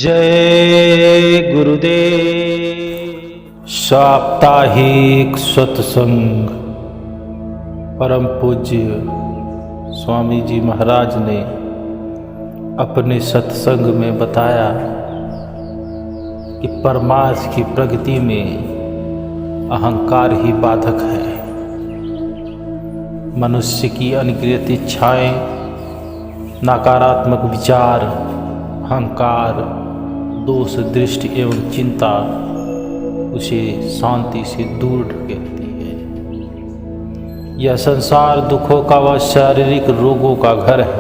जय गुरुदेव। साप्ताहिक सत्संग। परम पूज्य स्वामी जी महाराज ने अपने सत्संग में बताया कि परमार्थ की प्रगति में अहंकार ही बाधक है। मनुष्य की अनिगृहित इच्छाएं, नकारात्मक विचार, अहंकार, दोष दृष्टि एवं चिंता उसे शांति से दूर ढकेलती है। यह संसार दुखों का व शारीरिक रोगों का घर है।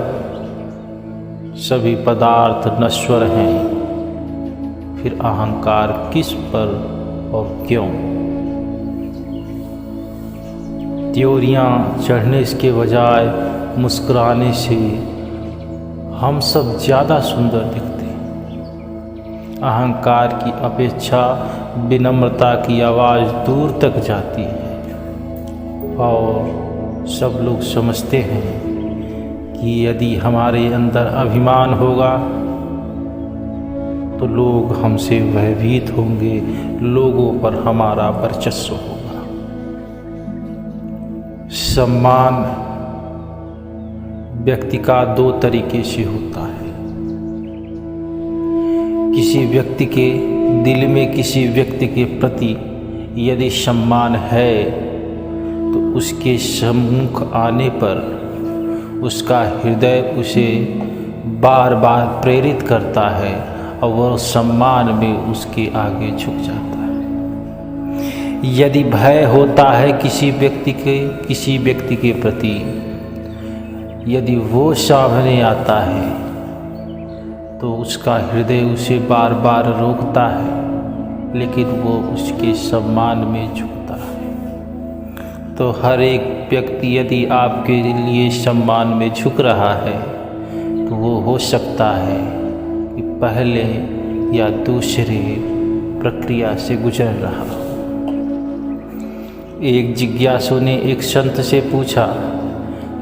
सभी पदार्थ नश्वर हैं, फिर अहंकार किस पर और क्यों? त्योरियां चढ़ने के बजाय मुस्कुराने से हम सब ज़्यादा सुंदर दिखते हैं। अहंकार की अपेक्षा विनम्रता की आवाज़ दूर तक जाती है और सब लोग समझते हैं कि यदि हमारे अंदर अभिमान होगा तो लोग हमसे भयभीत होंगे, लोगों पर हमारा वर्चस्व होगा। सम्मान व्यक्ति का दो तरीके से होता है। किसी व्यक्ति के दिल में किसी व्यक्ति के प्रति यदि सम्मान है तो उसके सम्मुख आने पर उसका हृदय उसे बार बार प्रेरित करता है और वह सम्मान में उसके आगे झुक जाता है। यदि भय होता है किसी व्यक्ति के प्रति, यदि वो सामने आता है तो उसका हृदय उसे बार बार रोकता है, लेकिन वो उसके सम्मान में झुकता है। तो हर एक व्यक्ति यदि आपके लिए सम्मान में झुक रहा है तो वो हो सकता है कि पहले या दूसरे प्रक्रिया से गुजर रहा हो। एक जिज्ञासु ने एक संत से पूछा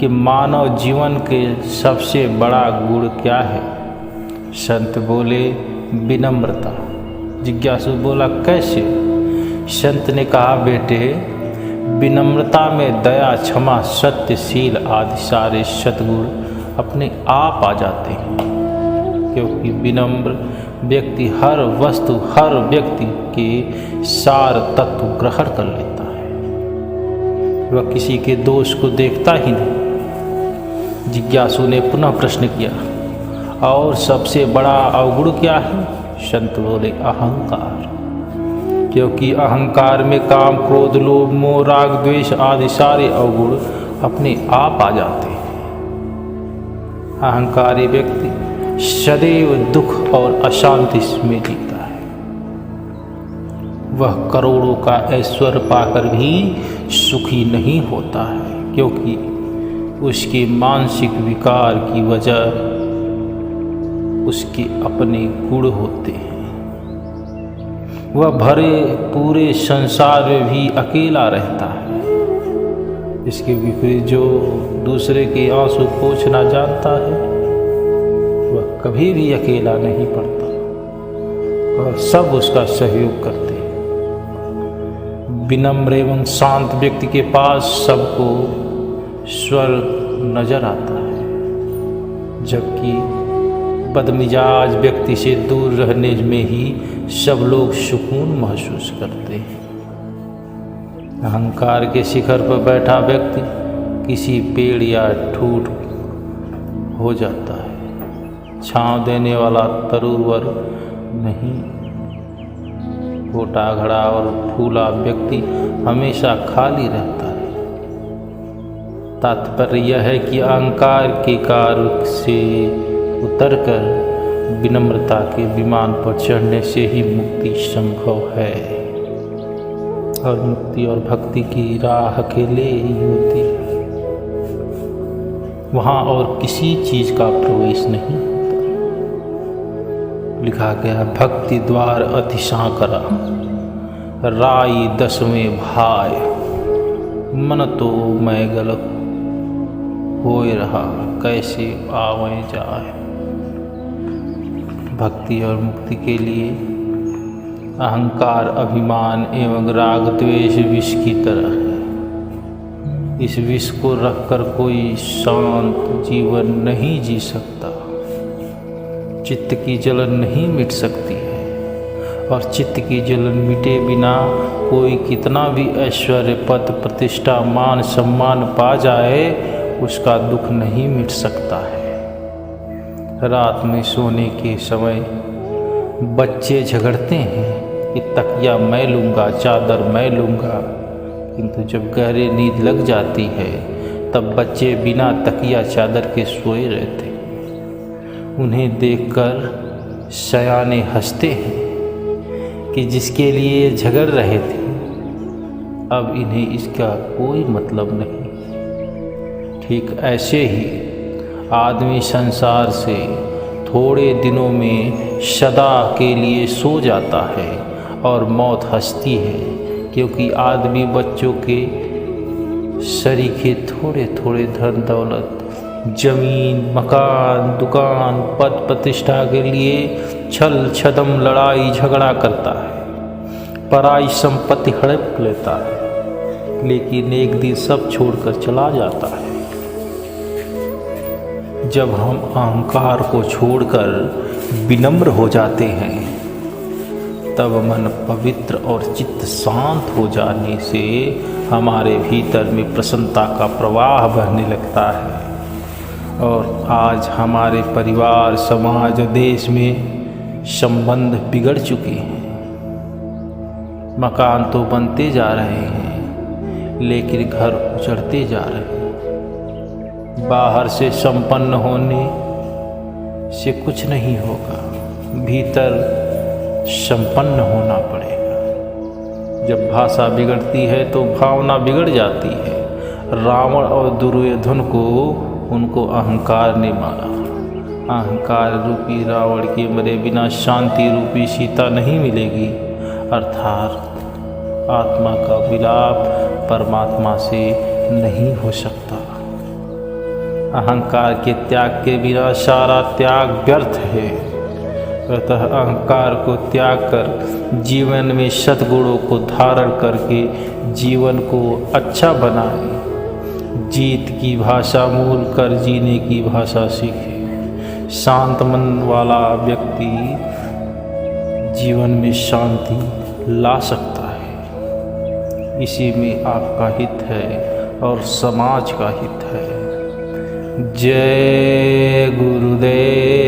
कि मानव जीवन के सबसे बड़ा गुण क्या है? संत बोले, विनम्रता। जिज्ञासु बोला, कैसे? संत ने कहा, बेटे, विनम्रता में दया, क्षमा, सत्यशील आदि सारे सद्गुण अपने आप आ जाते हैं, क्योंकि विनम्र व्यक्ति हर वस्तु, हर व्यक्ति के सार तत्व ग्रहण कर लेता है। वह किसी के दोष को देखता ही नहीं। जिज्ञासु ने पुनः प्रश्न किया, और सबसे बड़ा अवगुण क्या है? संत बोले, अहंकार। क्योंकि अहंकार में काम, क्रोध, लोभ, मोह, राग, द्वेष आदि सारे अवगुण अपने आप आ जाते हैं। अहंकारी व्यक्ति सदैव दुख और अशांति में जीता है। वह करोड़ों का ऐश्वर्य पाकर भी सुखी नहीं होता है, क्योंकि उसके मानसिक विकार की वजह उसके अपने गुण होते हैं। वह भरे पूरे संसार में भी अकेला रहता है। इसके विपरीत जो दूसरे के आंसू पोंछना जानता है वह कभी भी अकेला नहीं पड़ता और सब उसका सहयोग करते हैं। विनम्र एवं शांत व्यक्ति के पास सबको स्वर्ग नजर आता है, जबकि बदमिजाज व्यक्ति से दूर रहने में ही सब लोग सुकून महसूस करते हैं। अहंकार के शिखर पर बैठा व्यक्ति किसी पेड़ या ठूठ हो जाता है। छांव देने वाला तरुवर नहीं, छोटा घड़ा और फूला व्यक्ति हमेशा खाली रहता है। तात्पर्य यह है कि अहंकार के कार्य से उतरकर विनम्रता के विमान पर चढ़ने से ही मुक्ति संभव है, और मुक्ति और भक्ति की राह अकेले ही होती है। वहाँ और किसी चीज का प्रवेश नहीं होता। लिखा गया, भक्ति द्वार अति सांकरा, राई दसवें भाई, मन तो मैं गलत होए रहा, कैसे आवे जाए। भक्ति और मुक्ति के लिए अहंकार, अभिमान एवं राग द्वेष विष की तरह है। इस विष को रखकर कोई शांत जीवन नहीं जी सकता। चित्त की जलन नहीं मिट सकती है, और चित्त की जलन मिटे बिना कोई कितना भी ऐश्वर्य, पद, प्रतिष्ठा, मान, सम्मान पा जाए, उसका दुख नहीं मिट सकता है। रात में सोने के समय बच्चे झगड़ते हैं कि तकिया मैं लूँगा, चादर मैं लूँगा, किंतु जब गहरी नींद लग जाती है तब बच्चे बिना तकिया चादर के सोए रहते हैं। उन्हें देखकर सयाने हंसते हैं कि जिसके लिए झगड़ रहे थे अब इन्हें इसका कोई मतलब नहीं। ठीक ऐसे ही आदमी संसार से थोड़े दिनों में सदा के लिए सो जाता है और मौत हंसती है, क्योंकि आदमी बच्चों के सरीखे थोड़े थोड़े धन दौलत, जमीन, मकान, दुकान, पद प्रतिष्ठा के लिए छल छदम, लड़ाई झगड़ा करता है, पराई संपत्ति हड़प लेता है, लेकिन एक दिन सब छोड़कर चला जाता है। जब हम अहंकार को छोड़कर विनम्र हो जाते हैं तब मन पवित्र और चित्त शांत हो जाने से हमारे भीतर में प्रसन्नता का प्रवाह बहने लगता है। और आज हमारे परिवार, समाज और देश में संबंध बिगड़ चुके हैं। मकान तो बनते जा रहे हैं, लेकिन घर उजड़ते जा रहे हैं। बाहर से संपन्न होने से कुछ नहीं होगा, भीतर संपन्न होना पड़ेगा। जब भाषा बिगड़ती है तो भावना बिगड़ जाती है। रावण और दुर्योधन को उनको अहंकार ने मारा। अहंकार रूपी रावण के मरे बिना शांति रूपी सीता नहीं मिलेगी, अर्थात आत्मा का विलाप परमात्मा से नहीं हो सकता। अहंकार के त्याग के बिना सारा त्याग व्यर्थ है। अतः अहंकार को त्याग कर जीवन में सद्गुणों को धारण करके जीवन को अच्छा बनाए। जीत की भाषा मूल कर जीने की भाषा सीखे। शांत मन वाला व्यक्ति जीवन में शांति ला सकता है। इसी में आपका हित है और समाज का हित है। जय गुरुदेव।